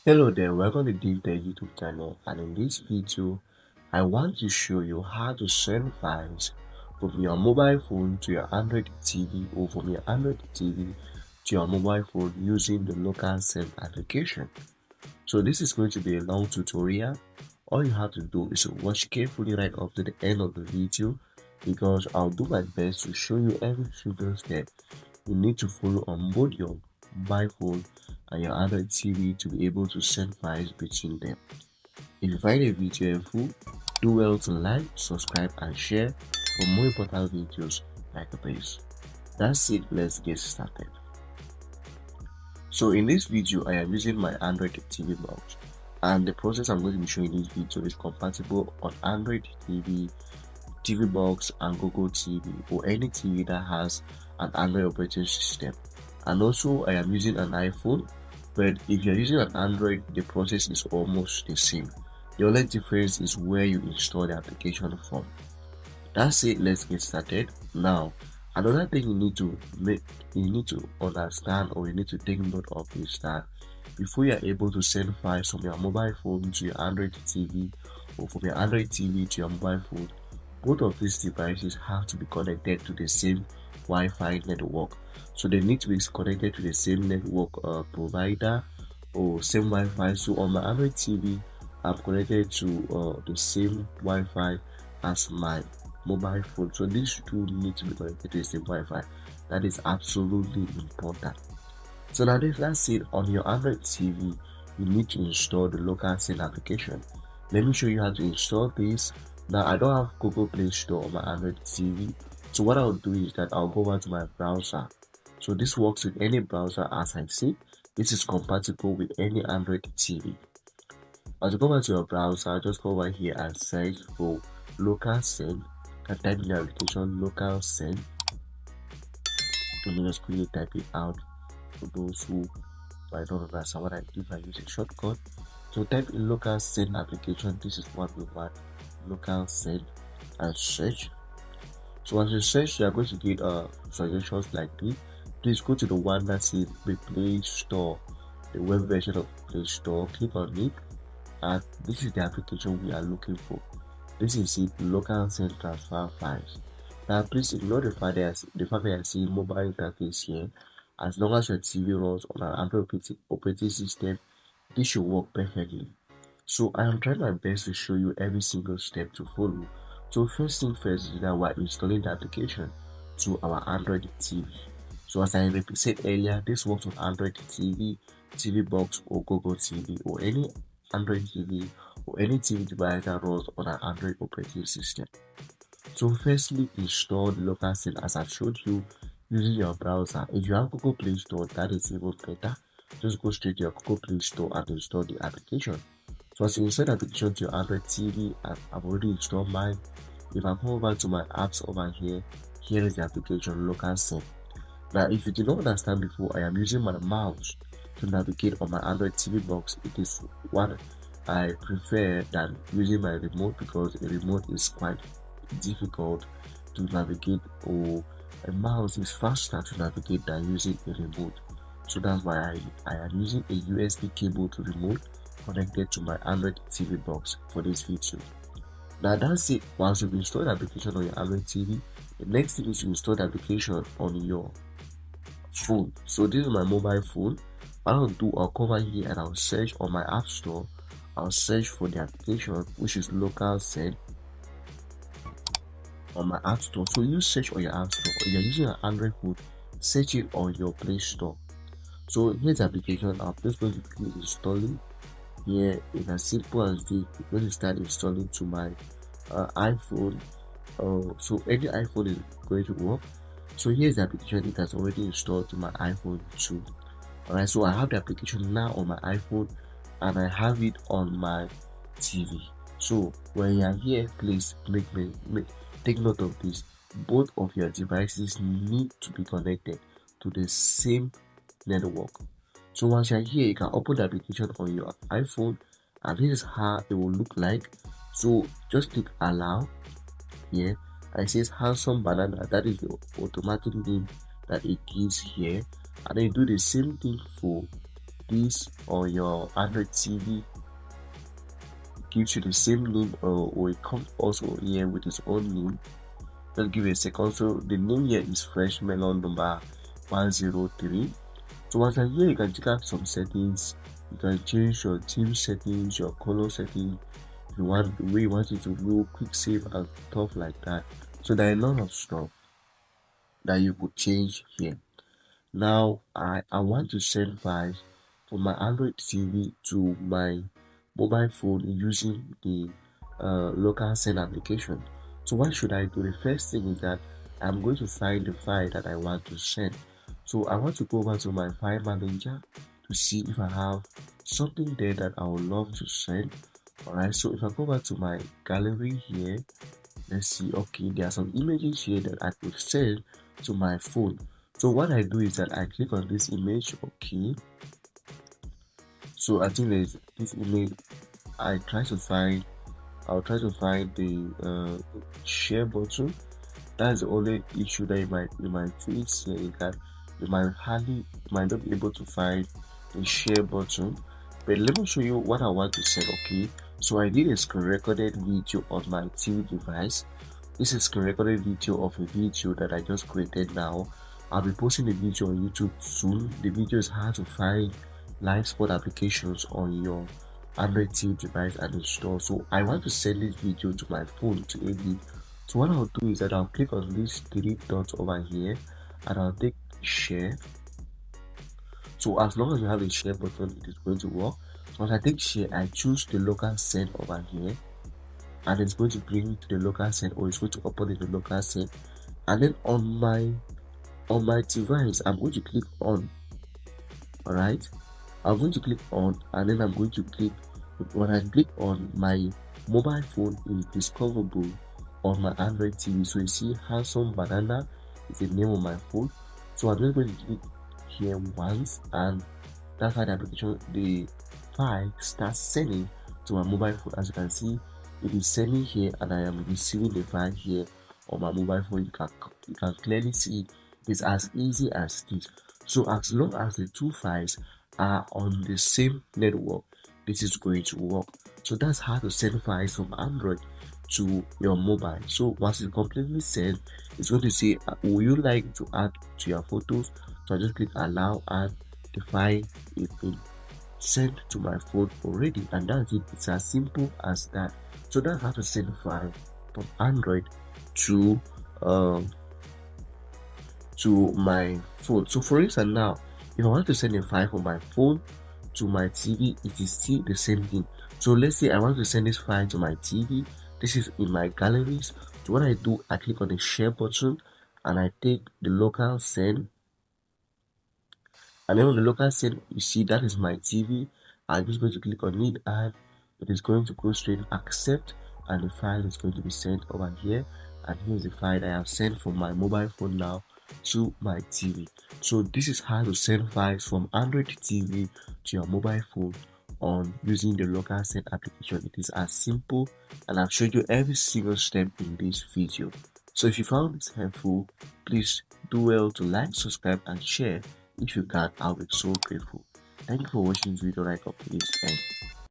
Hello there, welcome to DaveTech YouTube channel, and in this video I want to show you how to send files from your mobile phone to your Android TV or from your Android TV to your mobile phone using the LocalSend application. So this is going to be a long tutorial. All you have to do is to watch carefully right up to the end of the video, because I'll do my best to show you every single step you need to follow on both your mobile phone and your Android TV to be able to send files between them. If you find a video helpful, do well to like, subscribe and share for more important videos like this. That's it, let's get started. So in this video, I am using my Android TV box, and the process I'm going to be showing in this video is compatible on Android TV, TV box and Google TV, or any TV that has an Android operating system. And also I am using an iPhone, but if you're using an Android, the process is almost the same. The only difference is where you install the application from. That's it, let's get started. Now, another thing you need to understand, or you need to take note of, is that before you are able to send files from your mobile phone to your Android TV or from your Android TV to your mobile phone, both of these devices have to be connected to the same Wi-Fi network. So they need to be connected to the same network provider or same Wi-Fi. So on my Android TV, I'm connected to the same Wi-Fi as my mobile phone. So these two need to be connected to the same Wi-Fi. That is absolutely important. So now that's it. On your Android TV, you need to install the LocalSend application. Let me show you how to install this. Now I don't have Google Play Store on my Android TV, so what I'll do is that I'll go over to my browser. So this works with any browser, as I see. This is compatible with any Android TV. As you go over to your browser, just go over here and search for LocalSend. And type in the application LocalSend. Let me just quickly type it out for those who might not understand what I do if I use a shortcut. So type in LocalSend application. This is what we want. LocalSend and search. So as you search, you are going to get suggestions like this. Please go to the one that says the Play Store, the web version of Play Store. Click on it, and this is the application we are looking for. This is it, LocalSend transfer files. Now please ignore the fact that I see mobile interface here. As long as your TV runs on an Android operating system, this should work perfectly. So I am trying my best to show you every single step to follow. So first thing first is that we're installing the application to our Android TV. So as I said earlier, this works on Android TV, TV box or Google TV, or any Android TV or any TV device that runs on an Android operating system. So firstly, install the LocalSend as I showed you using your browser. If you have Google Play Store, that is even better. Just go straight to your Google Play Store and install the application. So as you install the application to your Android TV, and I've already installed mine. If I come over to my apps over here, here is the application LocalSend. Now if you did not understand before, I am using my mouse to navigate on my Android TV box. It is what I prefer than using my remote, because a remote is quite difficult to navigate, or a mouse is faster to navigate than using a remote. So that's why I am using a USB cable to remote connected to my Android TV box for this video. Now that's it. Once you've installed the application on your Android TV, the next thing is to install the application on your phone. So this is my mobile phone. What I'll do, I'll come over here and I'll search on my app store. I'll search for the application, which is LocalSend, on my app store. So you search on your app store. If you're using an Android phone, search it on your Play Store. So here's the application. I'm just going to click installing. Here it's as simple as this. I'm going to start installing to my iPhone. So any iPhone is going to work. So here's the application. It has already installed to my iPhone too. Alright, so I have the application now on my iPhone, and I have it on my TV. So when you are here, please take note of this. Both of your devices need to be connected to the same network. So once you're here, you can open the application on your iPhone, and this is how it will look like. So just click allow here, and it says handsome banana. That is the automatic name that it gives here, and then you do the same thing for this on your Android TV, gives you the same name, or it comes also here with its own name. Just give it a second. So the name here is Fresh Melon number 103. So once you're here, you can check out some settings. You can change your theme settings, your color settings, if you want the way you want it to look, quick save and stuff like that. So there are a lot of stuff that you could change here. Now I want to send files from my Android TV to my mobile phone using the LocalSend application. So what should I do? The first thing is that I'm going to find the file that I want to send. So I want to go over to my file manager to see if I have something there that I would love to send. Alright, so if I go over to my gallery here, let's see. Okay, there are some images here that I could send to my phone. So what I do is that I click on this image. Okay, so I think there's this image. I'll try to find the share button. That's the only issue that you might face here, is that you might not be able to find the share button. But let me show you what I want to set. Okay, so I did a screen recorded video on my TV device. This is screen recorded video of a video that I just created now. I'll be posting the video on YouTube soon. The video is how to find live spot applications on your Android TV device and install. So I want to send this video to my phone to edit. So what I'll do is that I'll click on these three dots over here and I'll take share. So as long as you have a share button, it is going to work. So once I take share, I choose the LocalSend over here, and it's going to bring me to the LocalSend, or it's going to open in the LocalSend. And then on my device, I'm going to click on. All right, I'm going to click on, and then I'm going to click. When I click on, my mobile phone is discoverable on my Android TV. So you see, Handsome Banana is the name of my phone. So I'm just going to click here once, and that's how the application, the file starts sending to my mobile phone. As you can see, it is sending here, and I am receiving the file here on my mobile phone. You can clearly see it's as easy as this. So as long as the two files are on the same network, this is going to work. So that's how to send files from Android to your mobile. So once it's completely sent, it's going to say, would you like to add to your photos? So I just click allow, and the file is been sent to my phone already, and that's it. It's as simple as that. So that's how to send a file from Android to my phone. So for instance, now if I want to send a file from my phone to my TV, it is still the same thing. So let's say I want to send this file to my TV. This is in my galleries. So what I do, I click on the share button and I take the LocalSend. And then on the LocalSend, you see that is my TV. I'm just going to click on it, and it is going to go straight accept, and the file is going to be sent over here. And here's the file I have sent from my mobile phone now to my TV. So this is how to send files from Android TV to your mobile phone on using the LocalSend application. It is as simple, and I've showed you every single step in this video. So if you found this helpful, please do well to like, subscribe, and share. If you can, I'll be so grateful. Thank you for watching this video right up to this end.